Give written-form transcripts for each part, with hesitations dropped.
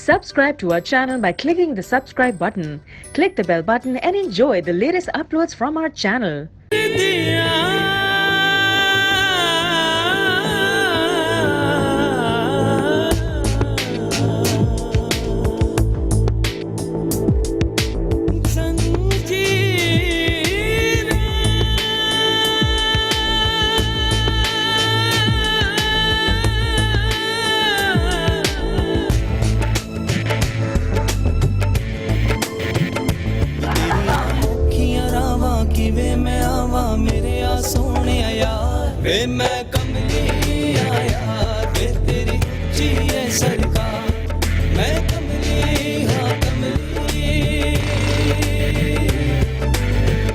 Subscribe to our channel by clicking the subscribe button. Click the bell button and enjoy the latest uploads from our channel. वे मैं आवा मेरे आ सोने यार वे मैं कमली आया वे तेरी ऊंची है सरकार मैं कमली हाँ कमली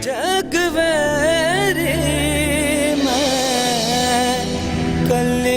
जग वेरे मैं कले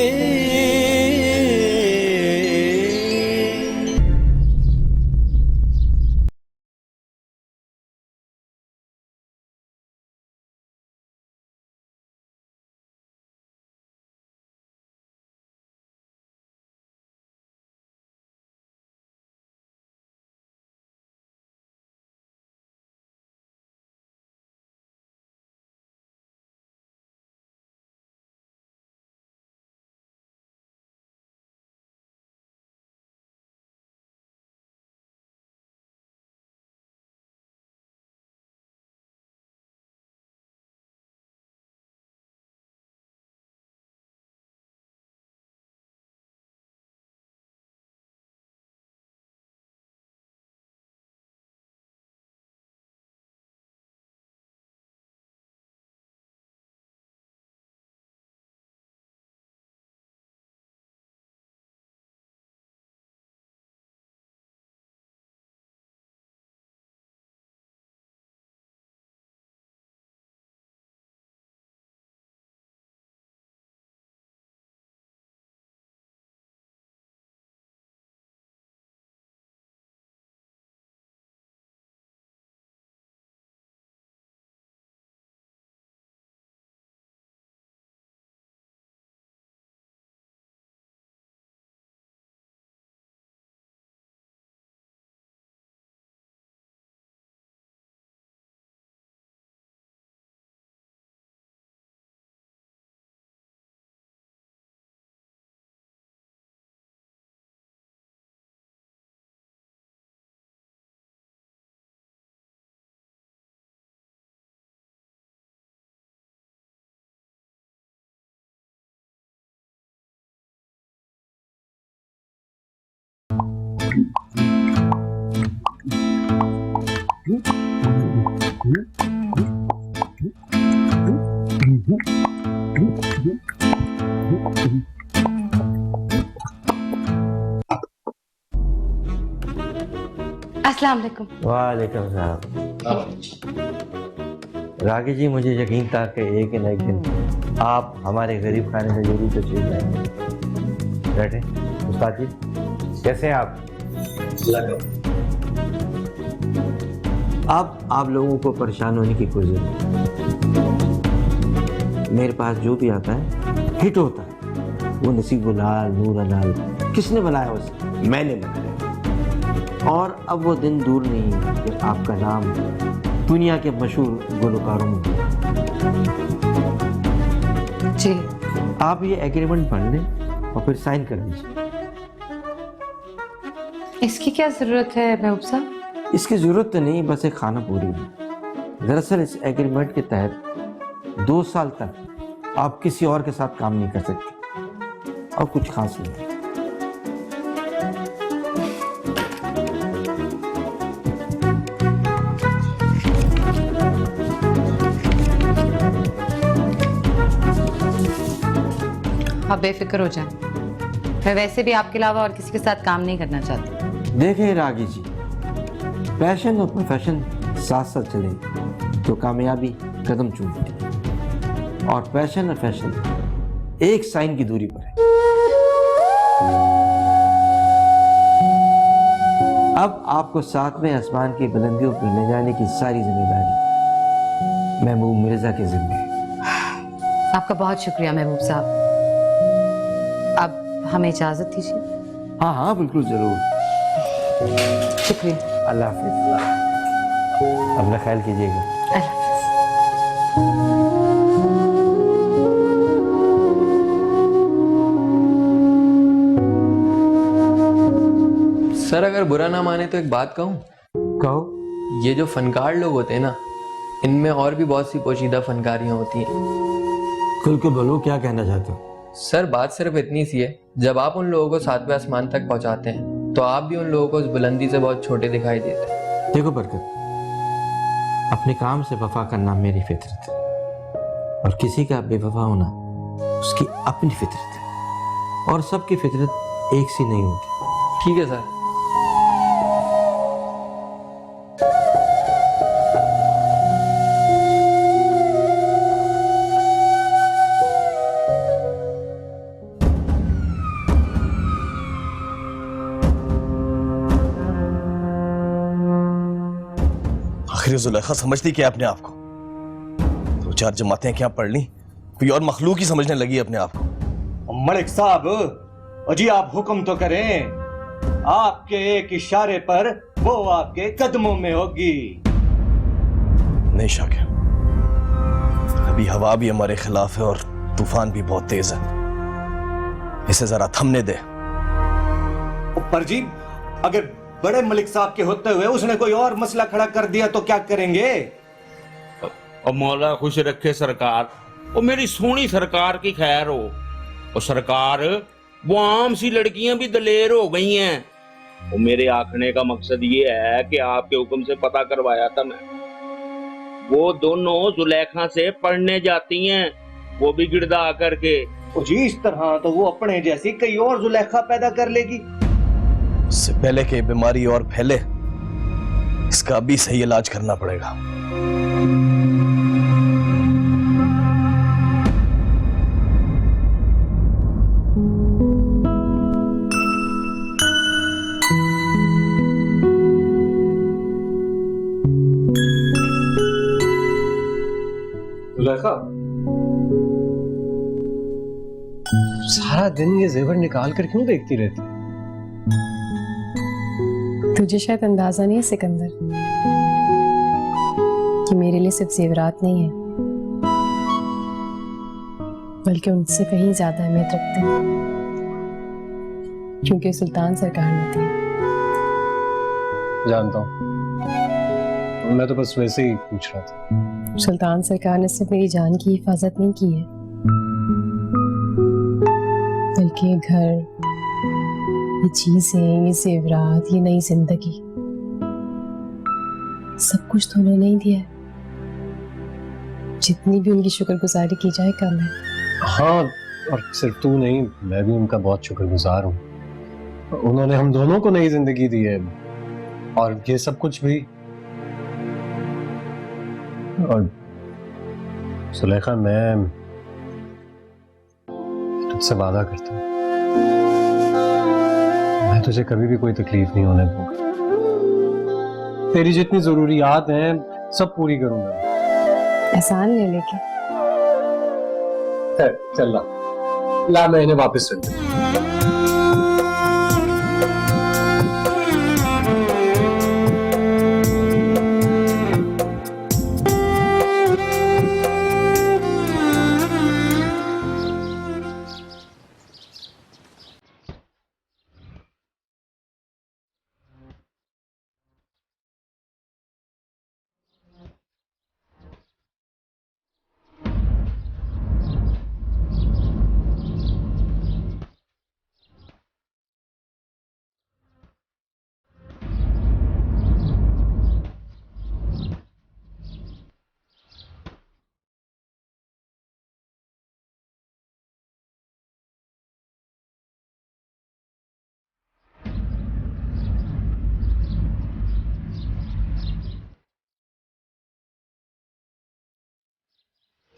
अस्सलाम वालेकुम। वालेकुम सलाम। रागी जी, मुझे यकीन था कि एक न एक दिन आप हमारे गरीब खाने से जरूर तशरीफ लाएंगे। बैठे उस्ताद जी, कैसे हैं आप? अब आप लोगों को परेशान होने की कोई जरूरत नहीं। मेरे पास जो भी आता है हिट होता है। वो नसीबुल्लाह नूरलाल किसने बनाया? उसे मैंने बनाया। और अब वो दिन दूर नहीं है कि आपका नाम दुनिया के मशहूर गुलकारों में होगा। जी, आप ये एग्रीमेंट पढ़ लें और फिर साइन कर दीजिए। इसकी क्या जरूरत है महबूब साहब? इसकी जरूरत तो नहीं, बस एक खाना पूरी है। दरअसल इस एग्रीमेंट के तहत 2 साल तक आप किसी और के साथ काम नहीं कर सकते और कुछ खास नहीं। आप बेफिक्र हो जाएं। मैं वैसे भी आपके अलावा और किसी के साथ काम नहीं करना चाहती। देखें रागी जी, पैशन और प्रोफेशन साथ साथ चले तो कामयाबी कदम चूमती है, और पैशन और फैशन एक साइन की दूरी पर है। अब आपको 7वें आसमान की बुलंदियों पर ले जाने की सारी जिम्मेदारी महबूब मिर्जा के जिम्मे है। आपका बहुत शुक्रिया महबूब साहब। अब हमें इजाजत दीजिए। हाँ हाँ बिल्कुल जरूर। शुक्रिया। अल्लाह हाफिज। अपना ख्याल कीजिएगा। अल्लाह हाफिज। सर अगर बुरा ना माने तो एक बात कहूँ। कहो। ये जो फनकार लोग होते हैं ना, इनमें और भी बहुत सी पोशीदा फनकारियाँ होती हैं। खुल के बोलो, क्या कहना चाहते हो? सर बात सिर्फ इतनी सी है, जब आप उन लोगों को 7वें आसमान तक पहुंचाते हैं तो आप भी उन लोगों को उस बुलंदी से बहुत छोटे दिखाई देते हैं। देखो बरकत, अपने काम से वफा करना मेरी फितरत है, और किसी का बेवफा होना उसकी अपनी फितरत है, और सबकी फितरत एक सी नहीं होती। ठीक है सर। आखिर जुलेखा समझती क्या अपने आप को? दो चार जमातें क्या पढ़ ली, कोई और मखलूक ही समझने लगी अपने आप को। मलिक साहब, अजी आप हुक्म तो करें, आपके एक इशारे पर वो आपके कदमों में होगी। नहीं शाकिर, अभी हवा भी हमारे खिलाफ है और तूफान भी बहुत तेज है, इसे जरा थमने दे। पर जी, अगर बड़े मलिक साहब के होते हुए उसने कोई और मसला खड़ा कर दिया तो क्या करेंगे? और मौला खुश रखे सरकार, और मेरी सोनी सरकार की खैर हो। और सरकार, वो आम सी लड़कियां भी दलेर हो गई हैं। और मेरे आखने का मकसद ये है कि आपके हुक्म से पता करवाया था मैं, वो दोनों जुलेखा से पढ़ने जाती हैं, वो भी गिरदा करके। जी इस तरह तो वो अपने जैसी कई और जुलेखा पैदा कर लेगी। इससे पहले कि बीमारी और फैले, इसका अभी सही इलाज करना पड़ेगा। जुलेखा, सारा दिन ये जेवर निकाल कर क्यों देखती रहती है? तुझे शायद अंदाजा नहीं है सिकंदर कि मेरे लिए सिर्फ जेवरात नहीं है, बल्कि उनसे कहीं ज्यादा अहमियत रखते हैं, क्योंकि सुल्तान सरकार ने थी। जानता हूँ, मैं तो बस वैसे ही पूछ रहा था। सुल्तान सरकार ने सिर्फ मेरी जान की हिफाजत नहीं की है, बल्कि ये घर, ये चीजें, ये जेवरात, ये नई जिंदगी, सब कुछ तो उन्होंने ही दिया है। जितनी भी उनकी शुक्रगुजारी की जाए कम है। हाँ, और सिर्फ तू नहीं, मैं भी उनका बहुत शुक्रगुजार हूँ। उन्होंने हम दोनों को नई जिंदगी दी है, और ये सब कुछ भी। और सुलेखा, मैं तुझसे वादा करता हूँ, मैं तुझे कभी भी कोई तकलीफ नहीं होने दूंगा। तेरी जितनी जरूरियात हैं सब पूरी करूंगा। एहसान ले लेके। चल ला मैं इन्हें वापस रख दूं।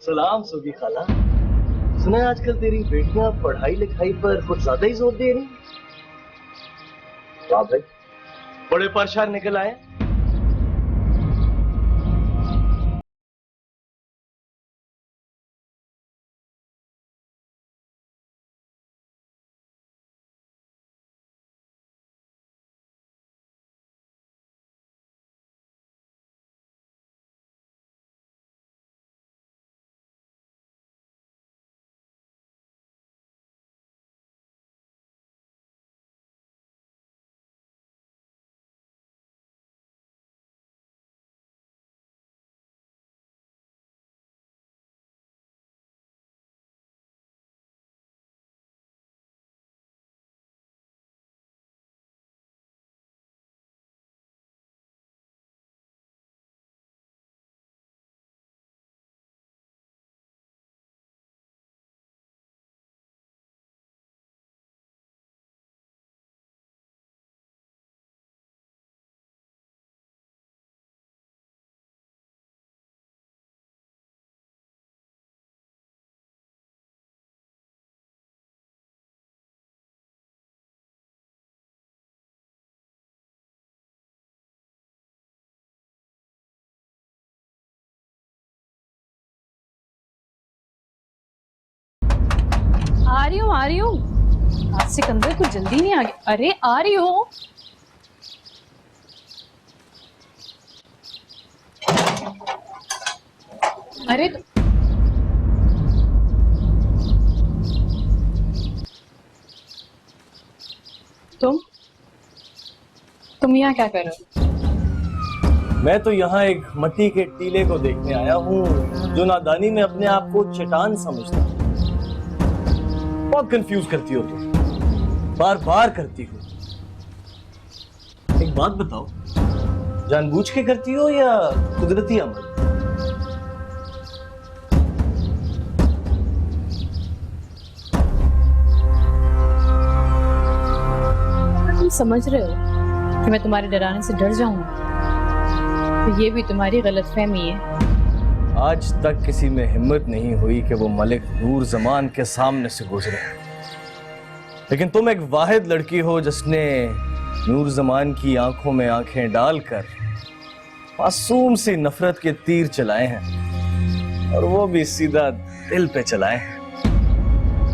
सलाम सोगी खाला, सुना है आजकल तेरी बेटियां पढ़ाई लिखाई पर कुछ ज्यादा ही जोर दे रही। वाह भाई, बड़े परेशान निकल आए। आ रही हूँ, आ रही हूँ। आज सिकंदर कुछ जल्दी नहीं आ गया। अरे आ रही हूँ। अरे तुम यहाँ क्या कर रहे हो? मैं तो यहाँ एक मट्टी के टीले को देखने आया हूँ जो नादानी में अपने आप को चट्टान समझता है। बहुत कंफ्यूज करती हो तुम, बार बार करती हो। एक बात बताओ, जानबूझ के करती हो या कुदरती अमल? तुम समझ रहे हो कि मैं तुम्हारे डराने से डर जाऊंगी, तो ये भी तुम्हारी गलतफहमी है। आज तक किसी में हिम्मत नहीं हुई कि वो मलिक नूर जमान के सामने से गुजरे, लेकिन तुम एक वाहिद लड़की हो जिसने नूर जमान की आंखों में आंखें डालकर मासूम सी नफरत के तीर चलाए हैं, और वो भी सीधा दिल पे चलाए हैं।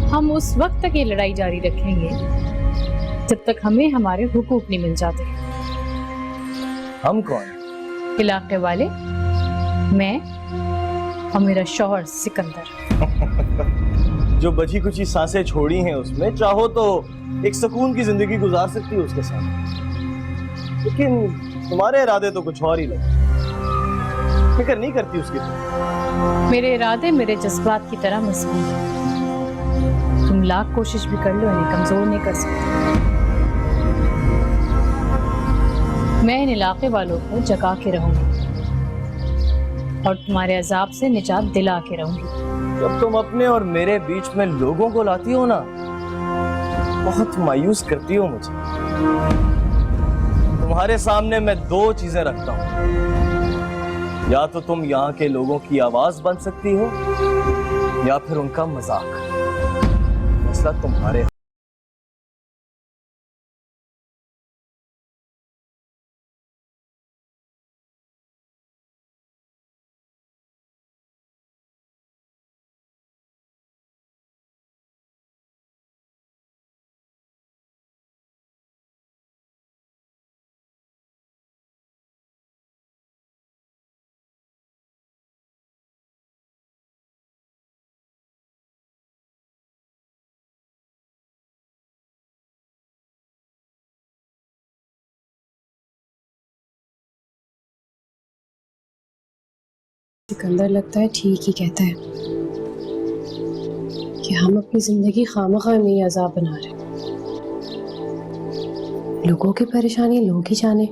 हम उस वक्त तक ये लड़ाई जारी रखेंगे जब तक हमें हमारे हुकूक नहीं मिल जाते। हम कौन? इलाके वाले, मैं और मेरा शौहर सिकंदर। जो बची कुछ सांसें छोड़ी हैं उसमें चाहो तो एक सुकून की जिंदगी गुजार सकती हो उसके साथ, लेकिन तुम्हारे इरादे तो कुछ और ही लगे। फिक्र नहीं करती उसकी तुम। मेरे इरादे मेरे जज्बात की तरह मजबूत हैं। तुम लाख कोशिश भी कर लो, इन्हें कमजोर नहीं कर सकते। मैं इन इलाके वालों को जगा के रहूंगी और तुम्हारे अजाब से निजात दिला के रहूंगी। जब तुम अपने और मेरे बीच में लोगों को लाती हो ना, बहुत मायूस करती हो मुझे। तुम्हारे सामने मैं दो चीजें रखता हूं, या तो तुम यहाँ के लोगों की आवाज बन सकती हो या फिर उनका मजाक। फैसला तुम्हारे। सिकंदर लगता है ठीक ही कहता है कि हम अपनी जिंदगी खामखा में ही अजाब बना रहे हैं। लोगों की परेशानी लोग ही जाने,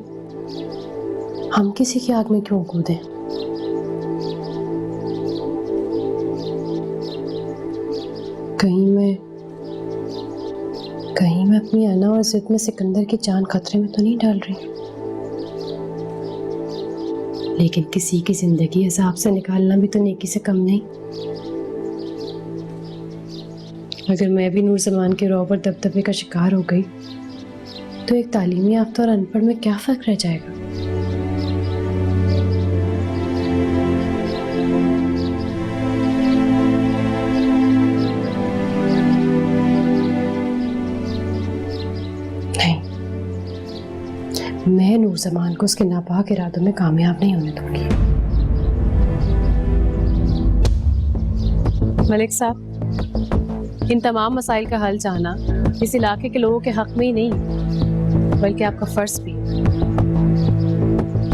हम किसी की आग में क्यों कूदें। कहीं मैं अपनी अना और जिद में सिकंदर की जान खतरे में तो नहीं डाल रही, लेकिन किसी की जिंदगी अजाब से निकालना भी तो नेकी से कम नहीं। अगर मैं भी नूर जमान के रौब और दबदबे का शिकार हो गई तो एक तालीमी याफ्ता और अनपढ़ में क्या फर्क रह जाएगा। नहीं, मैं नूर जमान को उसके नापाक इरादों में कामयाब नहीं होने दूंगी। मलिक साहब, इन तमाम मसाइल का हल चाहना इस इलाके के लोगों के हक में ही नहीं बल्कि आपका फर्ज भी है।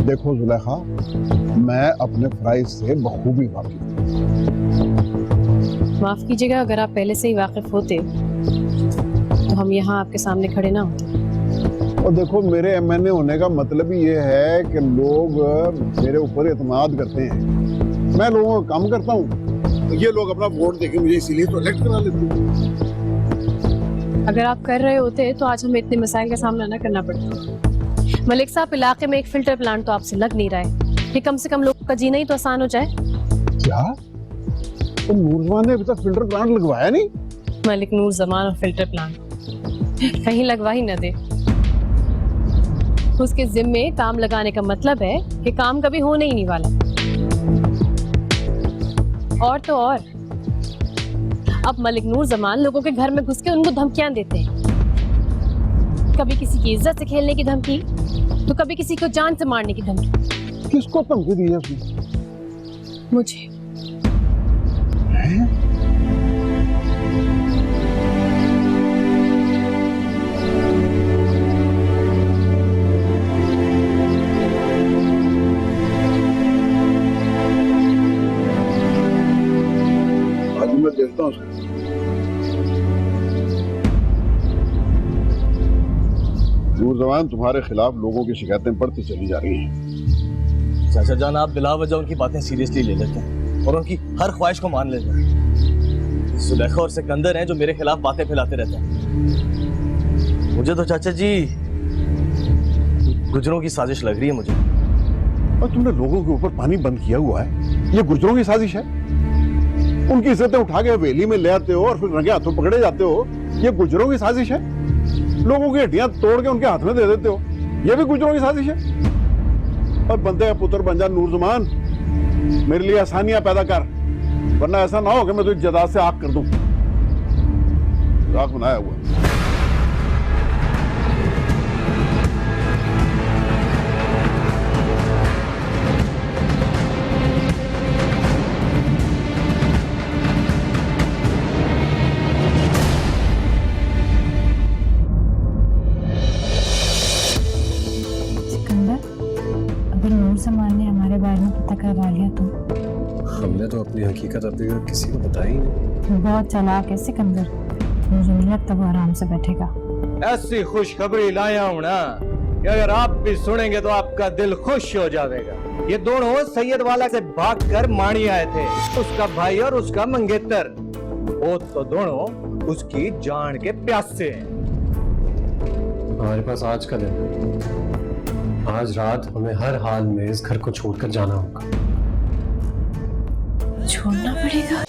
देखो जुलेखा, मैं अपने फराइज से बखूबी वाकिफ हूं। माफ कीजिएगा, अगर आप पहले से ही वाकिफ होते तो हम यहाँ आपके सामने खड़े ना होते। और देखो, मेरे एमएनए होने का मतलब ही ये है कि लोग मेरे ऊपर एतमाद करते हैं। मैं लोगों का काम करता हूँ, ये लोग अपना वोट देके मुझे इसीलिए तो इलेक्ट करा लेते हैं। अगर आप कर रहे होते तो आज हमें इतने मसाइल का सामना न करना पड़ता। मलिक साहब, इलाके में एक फिल्टर प्लांट तो आपसे लग नहीं रहा है कि कम से कम लोगों का जीना ही तो आसान हो जाए। क्या तो नूर जमान ने अभी तक फिल्टर प्लांट लगवाया नहीं? मलिक नूर जमान और फिल्टर प्लांट कहीं लगवा ही न दे। उसके जिम्मे काम लगाने का मतलब है कि काम कभी होने ही नहीं वाला। और तो और अब मलिक नूर जमान लोगों के घर में घुस के उनको धमकियां देते हैं। कभी किसी की इज्जत से खेलने की धमकी, तो कभी किसी को जान से मारने की धमकी। किसको धमकी दी है उसने? मुझे। आज मैं देखता हूँ उसको। नूरजमान, तुम्हारे खिलाफ लोगों की शिकायतें बढ़ती चली जा रही हैं। चाचा जान, आप बिला वजह उनकी बातें सीरियसली ले लेते हैं और उनकी हर ख्वाहिश को मान लेते हैं। सुलेखा और सिकंदर हैं जो मेरे खिलाफ बातें फैलाते रहते हैं। मुझे तो चाचा जी गुजरों की साजिश लग रही है मुझे। और तुमने लोगों के ऊपर पानी बंद किया हुआ है, ये गुर्जरों की साजिश है? उनकी इज्जतें उठा के हवेली में ले आते हो और फिर रंगे हाथों पकड़े जाते हो, ये गुर्जरों की साजिश है? लोगों की हड्डियां तोड़ के उनके हाथ में दे देते हो, ये भी गुर्जरों की साजिश है? और बंदे का पुत्र बन जा नूरजमान, मेरे लिए आसानियां पैदा कर, वरना ऐसा ना हो कि मैं तुझे जदा से आग कर दूं। आग बनाया हुआ। अगर नूर जमान ने हमारे बारे में पता करवा लिया तो? हमने तो अपनी हकीकत अभी तक किसी को बताई ही नहीं। बहुत चालाक है सिकंदर, मुझे नहीं लगता वो आराम से बैठेगा। ऐसी खुशखबरी लाया हूं ना कि अगर आप भी सुनेंगे तो आपका दिल खुश हो जाएगा। ये दोनों सैयद वाला से भागकर माणी आए थे, उसका भाई और उसका मंगेतर। वो तो दोनों उसकी जान के प्यासे हैं। हमारे पास आज का दिन है। आज रात हमें हर हाल में इस घर को छोड़कर जाना होगा। छोड़ना पड़ेगा?